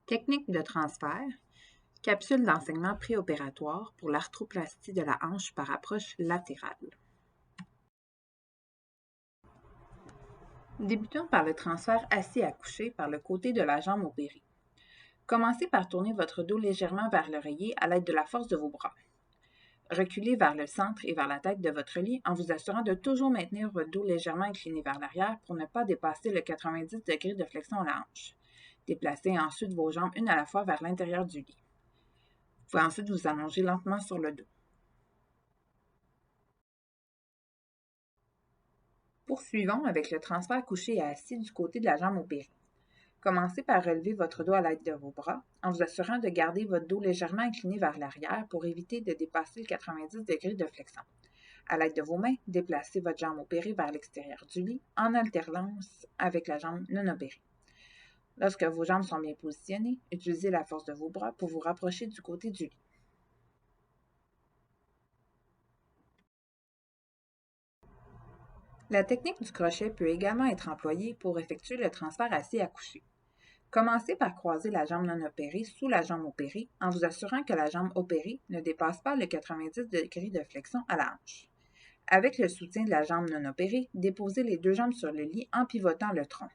Technique de transfert, capsule d'enseignement préopératoire pour l'arthroplastie de la hanche par approche latérale. Débutons par le transfert assis à coucher par le côté de la jambe opérée. Commencez par tourner votre dos légèrement vers l'oreiller à l'aide de la force de vos bras. Reculez vers le centre et vers la tête de votre lit en vous assurant de toujours maintenir votre dos légèrement incliné vers l'arrière pour ne pas dépasser le 90 degrés de flexion à la hanche. Déplacez ensuite vos jambes une à la fois vers l'intérieur du lit. Vous pouvez ensuite vous allonger lentement sur le dos. Poursuivons avec le transfert couché et assis du côté de la jambe opérée. Commencez par relever votre dos à l'aide de vos bras en vous assurant de garder votre dos légèrement incliné vers l'arrière pour éviter de dépasser le 90 degrés de flexion. À l'aide de vos mains, déplacez votre jambe opérée vers l'extérieur du lit en alternance avec la jambe non opérée. Lorsque vos jambes sont bien positionnées, utilisez la force de vos bras pour vous rapprocher du côté du lit. La technique du crochet peut également être employée pour effectuer le transfert assis à coucher. Commencez par croiser la jambe non opérée sous la jambe opérée en vous assurant que la jambe opérée ne dépasse pas le 90 degrés de flexion à la hanche. Avec le soutien de la jambe non opérée, déposez les deux jambes sur le lit en pivotant le tronc.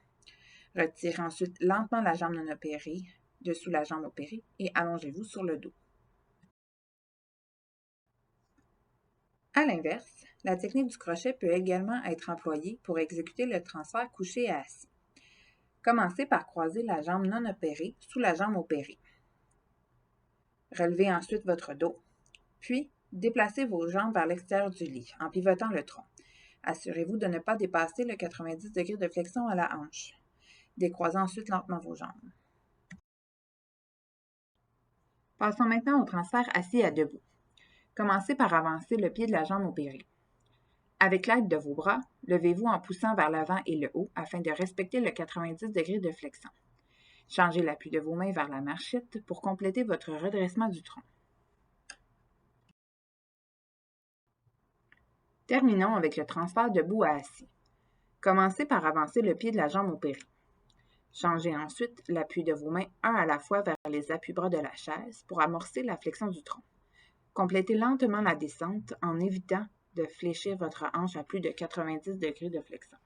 Retirez ensuite lentement la jambe non opérée dessous la jambe opérée et allongez-vous sur le dos. À l'inverse, la technique du crochet peut également être employée pour exécuter le transfert couché à assis. Commencez par croiser la jambe non opérée sous la jambe opérée. Relevez ensuite votre dos, puis déplacez vos jambes vers l'extérieur du lit en pivotant le tronc. Assurez-vous de ne pas dépasser le 90 degrés de flexion à la hanche. Décroisez ensuite lentement vos jambes. Passons maintenant au transfert assis à debout. Commencez par avancer le pied de la jambe opérée. Avec l'aide de vos bras, levez-vous en poussant vers l'avant et le haut afin de respecter le 90 degrés de flexion. Changez l'appui de vos mains vers la marchette pour compléter votre redressement du tronc. Terminons avec le transfert debout à assis. Commencez par avancer le pied de la jambe opérée. Changez ensuite l'appui de vos mains un à la fois vers les appuis-bras de la chaise pour amorcer la flexion du tronc. Complétez lentement la descente en évitant de fléchir votre hanche à plus de 90 degrés de flexion.